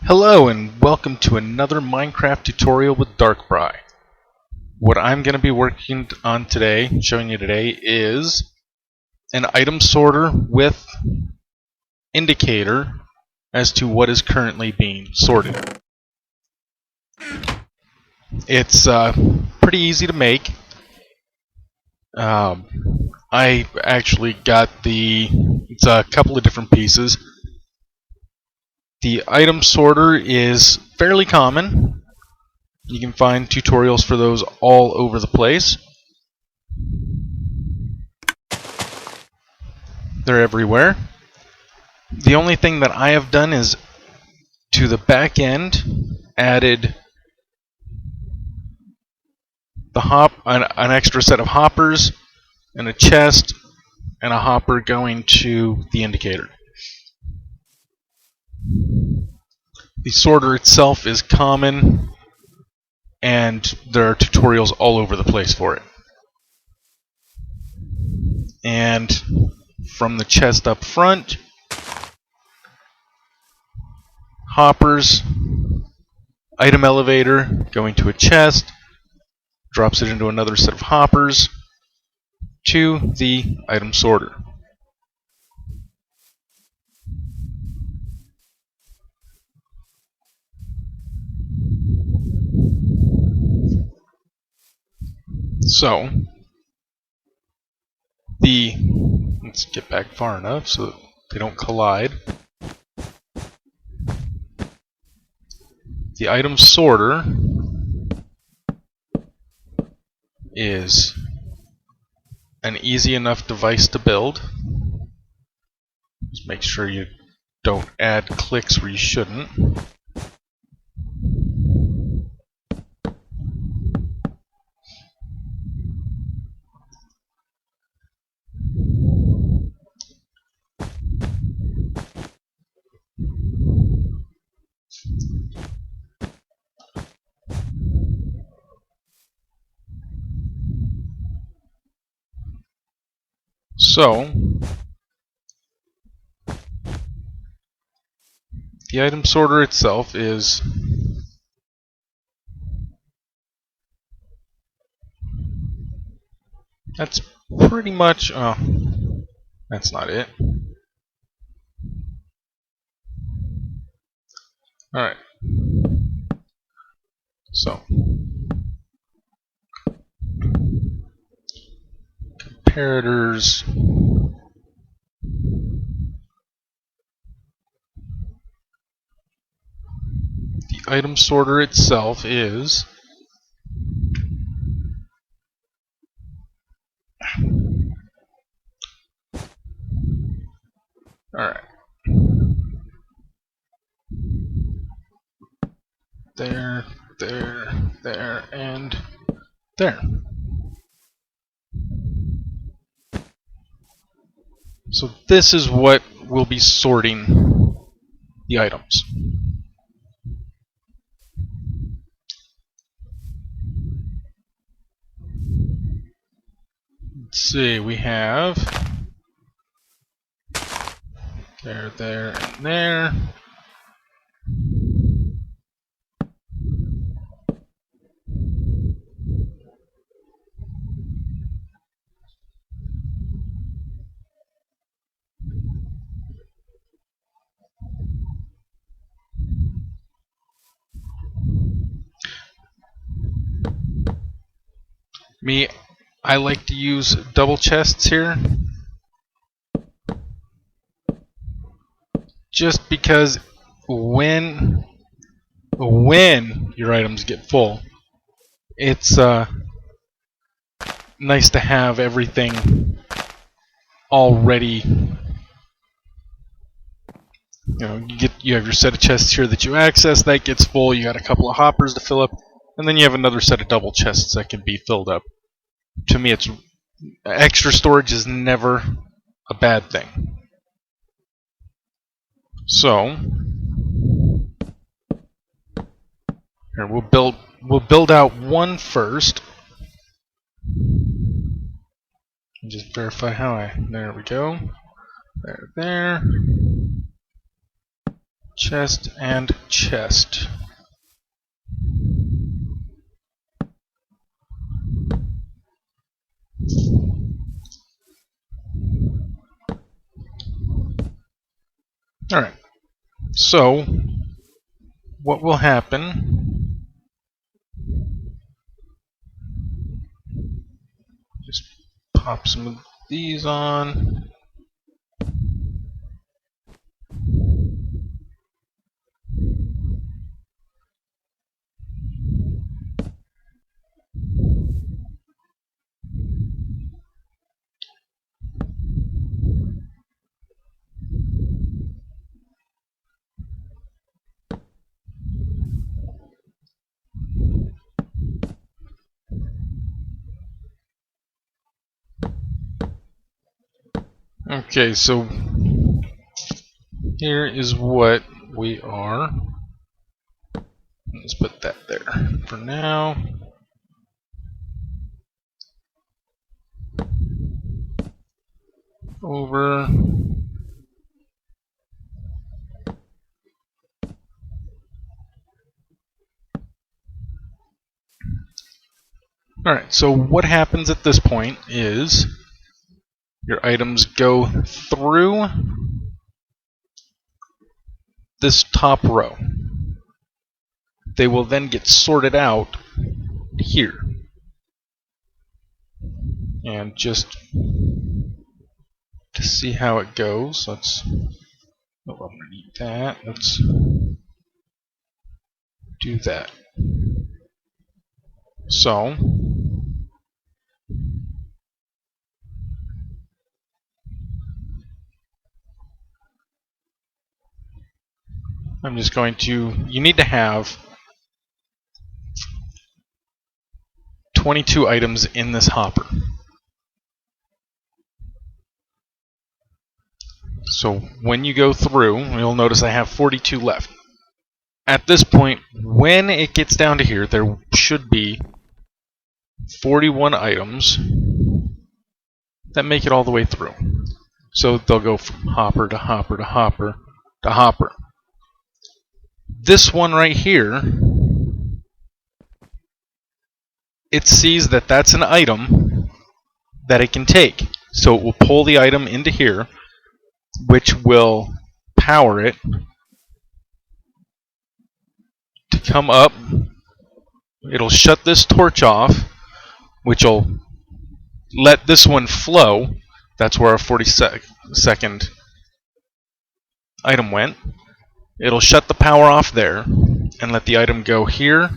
Hello and welcome to another Minecraft tutorial with Darkbry. What I'm going to be working on today, showing you today, is an item sorter with indicator as to what is currently being sorted. It's pretty easy to make. I actually got it's a couple of different pieces. The item sorter is fairly common. You can find tutorials for those all over the place. They're everywhere. The only thing that I have done is to the back end added an extra set of hoppers and a chest and a hopper going to the indicator. The sorter itself is common, and there are tutorials all over the place for it. And from the chest up front, hoppers, item elevator going to a chest, drops it into another set of hoppers to the item sorter. So, let's get back far enough so that they don't collide. The item sorter is an easy enough device to build. Just make sure you don't add clicks where you shouldn't. So, the item sorter itself is that's pretty much that's not it. Alright. So, comparators. The item sorter itself is alright. There, and there. So this is what will be sorting the items. Let's see, we have there, and there. I like to use double chests here, just because when your items get full, it's nice to have everything already. You have your set of chests here that you access, that gets full, you got a couple of hoppers to fill up, and then you have another set of double chests that can be filled up. To me, extra storage is never a bad thing. So here we'll build out one first. Just verify how there we go. There. chest, and chest. Alright, so what will happen, just pop some of these on. Okay, so here is what we are. Let's put that there for now. Over. Alright, so what happens at this point is your items go through this top row. They will then get sorted out here. And just to see how it goes, let's underneath that. Let's do that. So I'm just going to, you need to have 22 items in this hopper. So when you go through, you'll notice I have 42 left. At this point, when it gets down to here, there should be 41 items that make it all the way through. So they'll go from hopper to hopper to hopper to hopper. This one right here, it sees that that's an item that it can take. So it will pull the item into here, which will power it to come up. It'll shut this torch off, which will let this one flow. That's where our 42nd item went. It'll shut the power off there and let the item go here,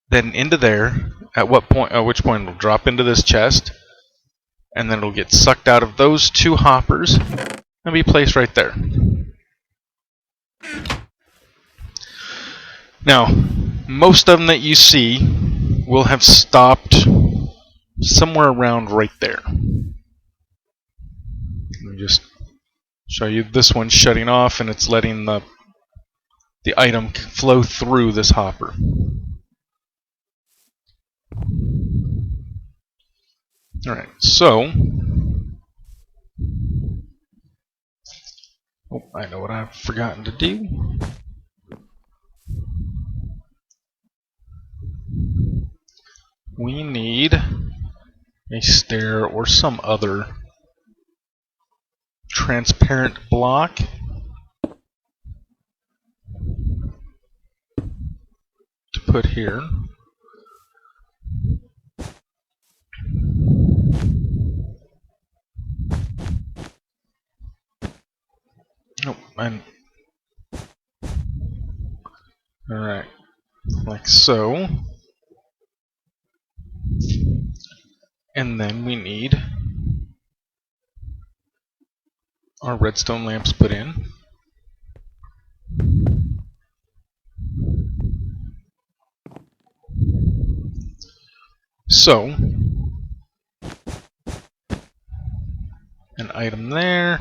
then into there. At which point it'll drop into this chest, and then it'll get sucked out of those two hoppers and be placed right there. Now, most of them that you see will have stopped somewhere around right there. Let me just show you this one shutting off, and it's letting the item flow through this hopper. Alright, so I know what I've forgotten to do. We need a stair or some other transparent block to put here. Oh, and alright, like so. And then we need our redstone lamps put in. So, an item there,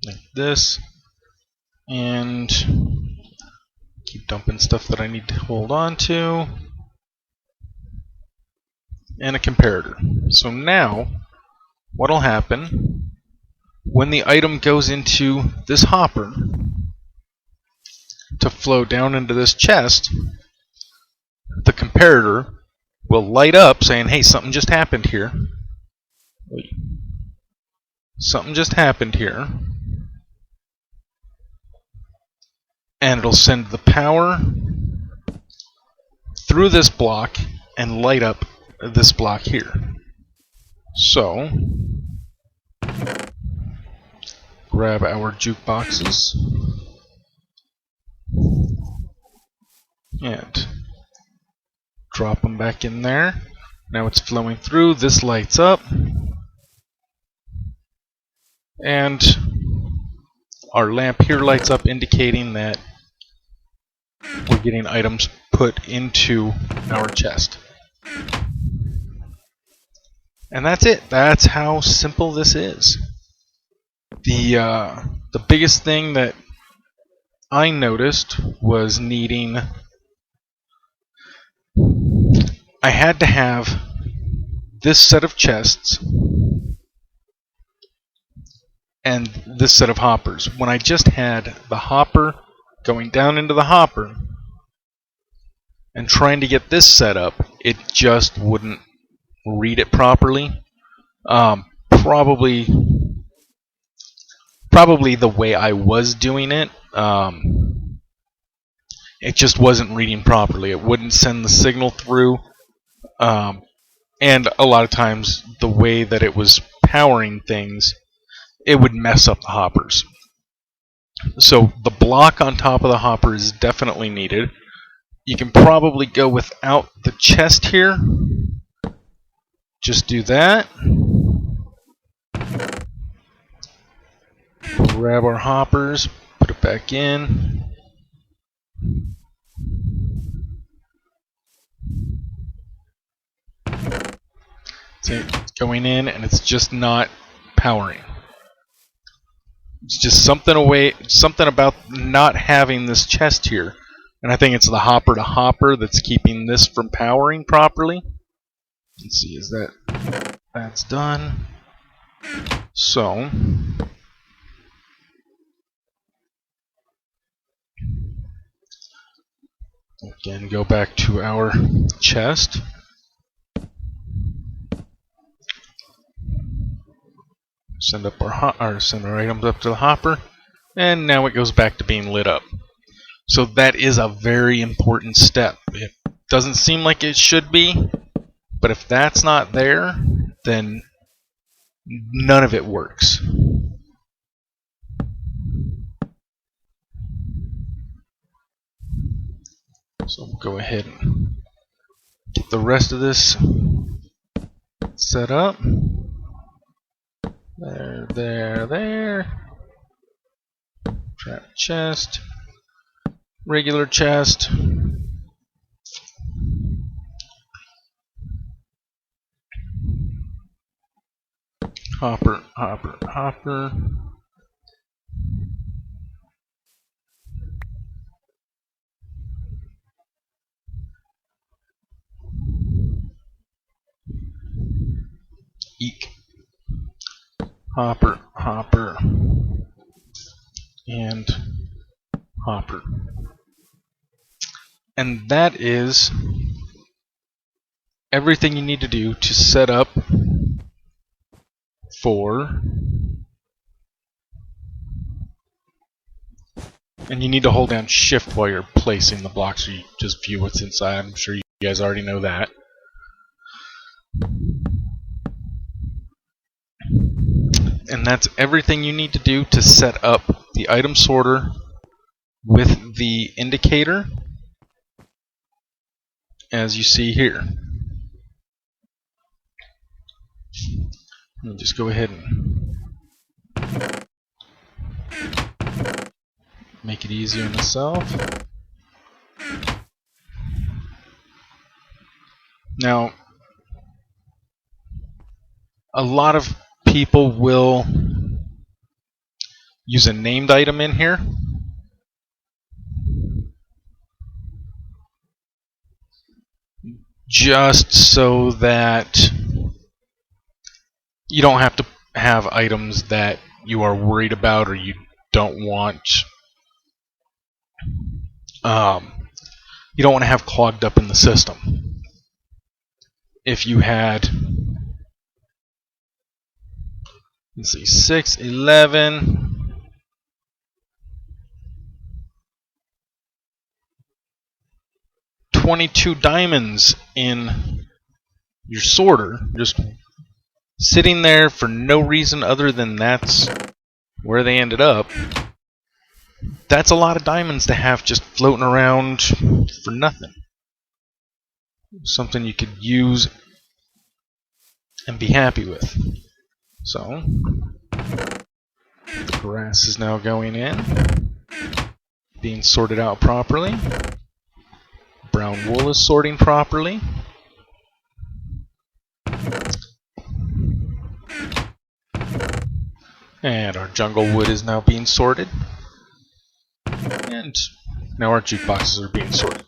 like this, and keep dumping stuff that I need to hold on to, and a comparator. So now, what'll happen when the item goes into this hopper to flow down into this chest, the comparator will light up saying, hey, something just happened here. Wait. Something just happened here. And it'll send the power through this block and light up this block here. So, grab our jukeboxes and drop them back in there. Now it's flowing through, this lights up, and our lamp here lights up, indicating that we're getting items put into our chest. And that's it. That's how simple this is. The biggest thing that I noticed was needing... I had to have this set of chests and this set of hoppers. When I just had the hopper going down into the hopper and trying to get this set up, it just wouldn't read it properly. Probably the way I was doing it, it just wasn't reading properly. It wouldn't send the signal through, and a lot of times the way that it was powering things, it would mess up the hoppers. So the block on top of the hopper is definitely needed. You can probably go without the chest here. Just do that. Grab our hoppers, put it back in. See, it's going in and it's just not powering. It's just something about not having this chest here. And I think it's the hopper to hopper that's keeping this from powering properly. Let's see, that's done. So, again, go back to our chest. Send our items up to the hopper, and now it goes back to being lit up. So that is a very important step. It doesn't seem like it should be, but if that's not there, then none of it works. So we'll go ahead and get the rest of this set up. There. Trap chest. Regular chest. Hopper. Eek. Hopper, and hopper. And that is everything you need to do to set up for... And you need to hold down shift while you're placing the blocks so you just view what's inside. I'm sure you guys already know that. And that's everything you need to do to set up the item sorter with the indicator, as you see here. Let me just go ahead and make it easy on myself. Now, a lot of people will use a named item in here. Just so that you don't have to have items that you are worried about or you don't want um, you don't want to have clogged up in the system. If you had, let's see, 6, 11, 22 diamonds in your sorter, just sitting there for no reason other than that's where they ended up, that's a lot of diamonds to have just floating around for nothing. Something you could use and be happy with. So, the grass is now going in, being sorted out properly. Brown wool is sorting properly. And our jungle wood is now being sorted. And now our jukeboxes are being sorted.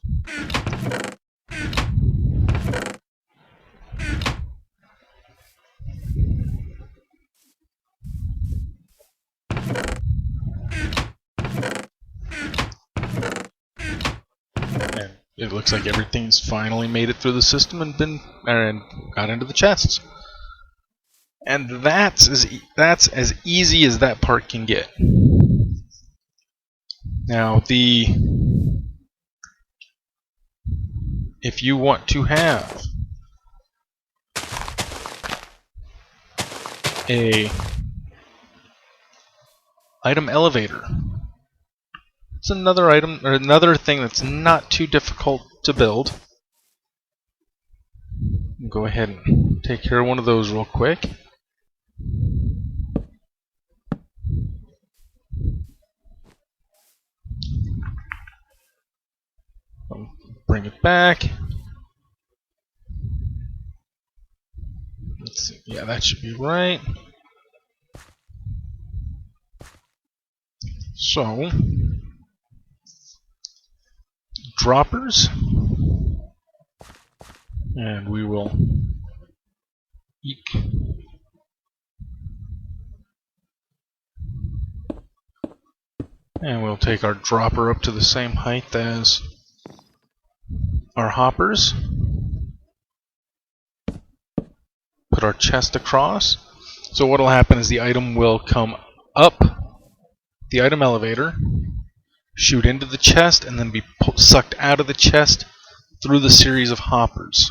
And it looks like everything's finally made it through the system and got into the chests. And that's as easy as that part can get. Now if you want to have a item elevator, it's another item or another thing that's not too difficult to build. Go ahead and take care of one of those real quick. Bring it back. Let's see. Yeah, that should be right. So, droppers. And we will eek. And we'll take our dropper up to the same height as our hoppers. Put our chest across. So what will happen is the item will come up the item elevator, shoot into the chest, and then be sucked out of the chest through the series of hoppers.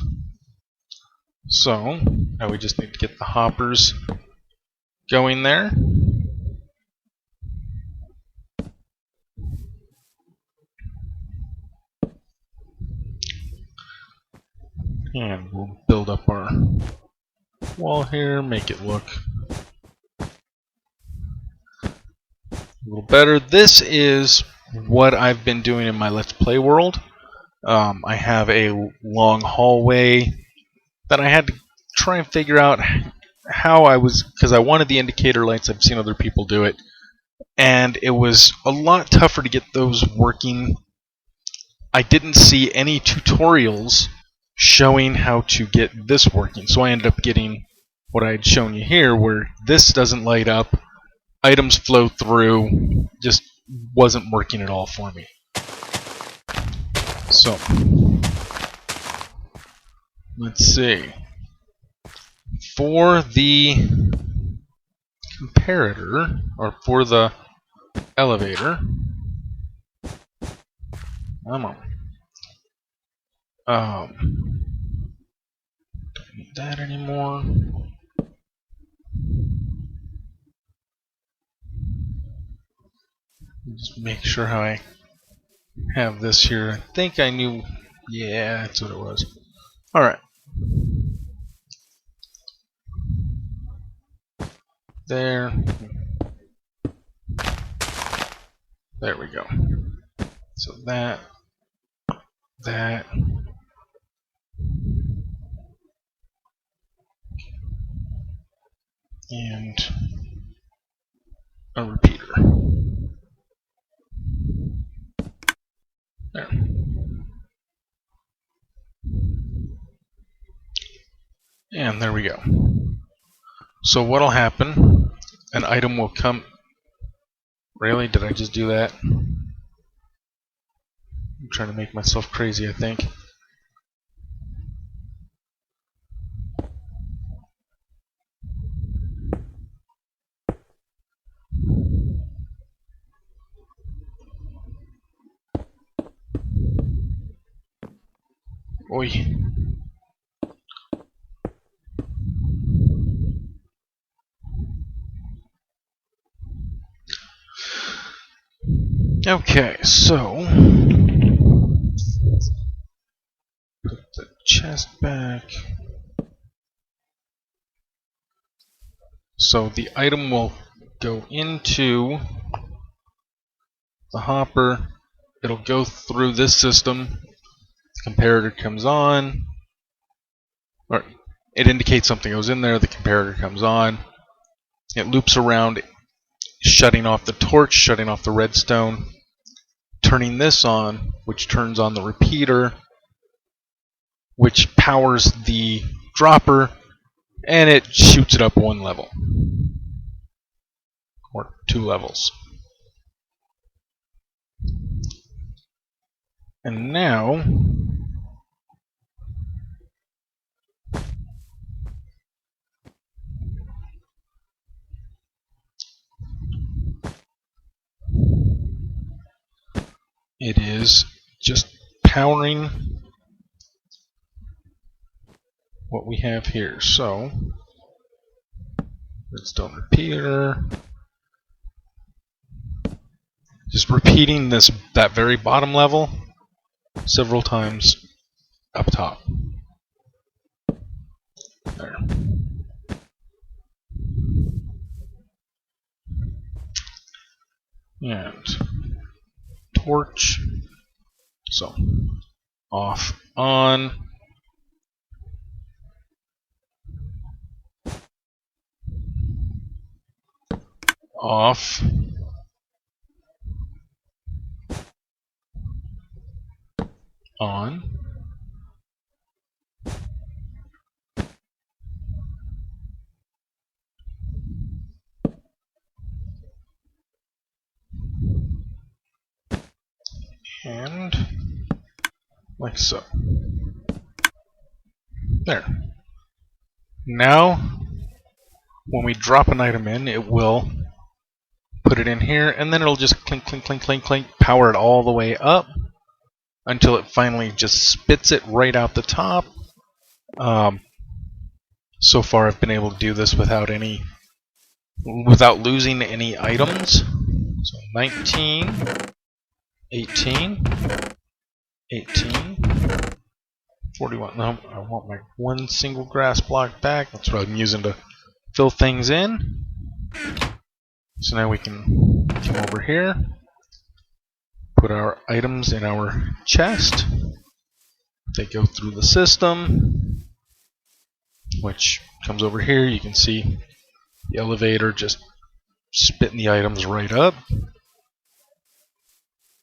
So now we just need to get the hoppers going there. And we'll build up our wall here, make it look a little better. This is what I've been doing in my Let's Play world. I have a long hallway that I had to try and figure out how because I wanted the indicator lights. I've seen other people do it, and it was a lot tougher to get those working. I didn't see any tutorials showing how to get this working, so I ended up getting what I had shown you here, where this doesn't light up, items flow through, just wasn't working at all for me. So, let's see. For the comparator, or for the elevator, come on. Don't need that anymore. Just make sure how I have this here. I think I knew. Yeah, that's what it was. Alright. There. There we go. So that. And a repeater. There. And there we go. So what'll happen an item will come. Really? Did I just do that? I'm trying to make myself crazy, I think. Oi. Okay, so put the chest back. So the item will go into the hopper. It'll go through this system. The comparator comes on. Or it indicates something goes in there. The comparator comes on. It loops around, shutting off the torch, shutting off the redstone, turning this on, which turns on the repeater, which powers the dropper, and it shoots it up one level. Or 2 levels. And now it is just powering what we have here. So redstone repeater, just repeating that very bottom level several times up top. There. And torch. So off, on. Off. On. And like so. There. Now, when we drop an item in, it will put it in here, and then it'll just clink, clink, clink, clink, clink, power it all the way up until it finally just spits it right out the top. So far, I've been able to do this without losing any items. So 19, 18, 18, 41. No, I want my one single grass block back. That's what I'm using to fill things in. So now we can come over here, put our items in our chest. They go through the system, which comes over here. You can see the elevator just spitting the items right up.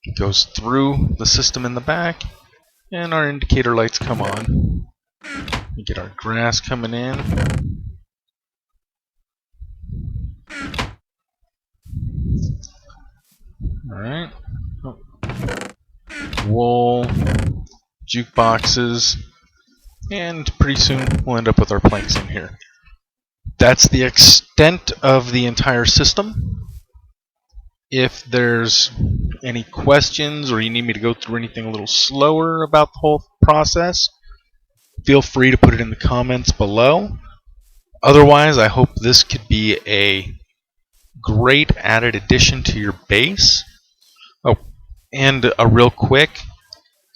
It goes through the system in the back, and our indicator lights come on. We get our grass coming in. Alright. Oh. Wool, jukeboxes, and pretty soon we'll end up with our planks in here. That's the extent of the entire system. If there's any questions or you need me to go through anything a little slower about the whole process, feel free to put it in the comments below. Otherwise, I hope this could be a great added addition to your base. Oh, and a real quick,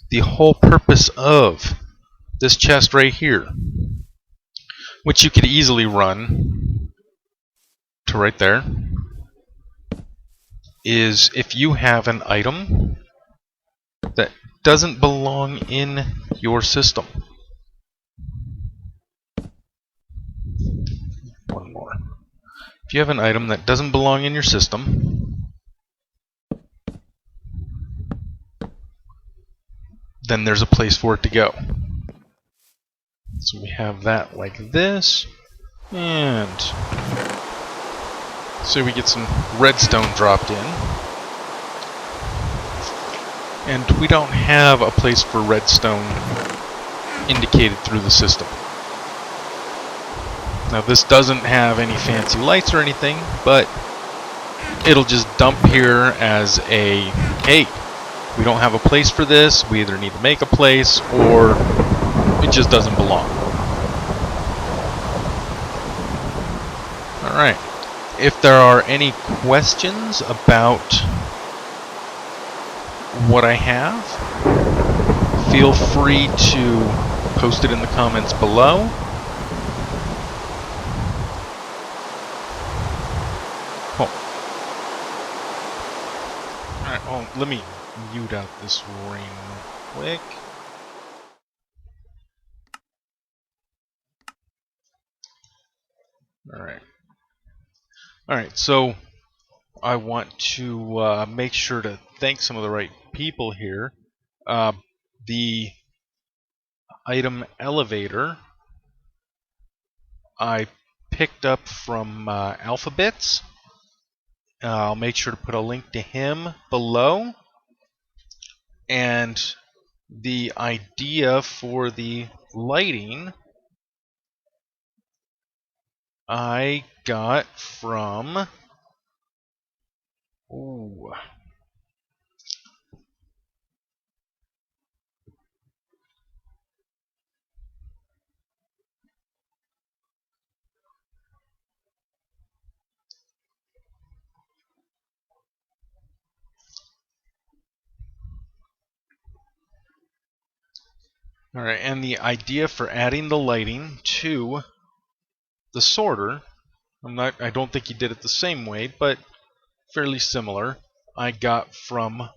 the whole purpose of this chest right here, which you could easily run to right there, is if you have an item that doesn't belong in your system. One more. If you have an item that doesn't belong in your system, then there's a place for it to go. So we have that like this, and So we get some redstone dropped in. And we don't have a place for redstone indicated through the system. Now this doesn't have any fancy lights or anything, but it'll just dump here as a, hey, we don't have a place for this, we either need to make a place, or it just doesn't belong. Alright, if there are any questions about what I have, feel free to post it in the comments below. Alright, oh, let me mute out this ring real quick. Alright, so I want to make sure to thank some of the right people here. The item elevator I picked up from Alphabits. I'll make sure to put a link to him below. And the idea for the lighting I got from... Ooh. Alright, and the idea for adding the lighting to the sorter, I don't think he did it the same way, but fairly similar, I got from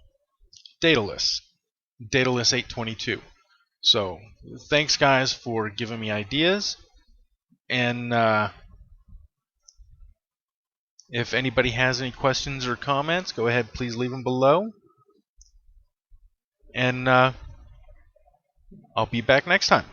Daedalus 822. So, thanks guys for giving me ideas, and if anybody has any questions or comments, go ahead, please leave them below, and I'll be back next time.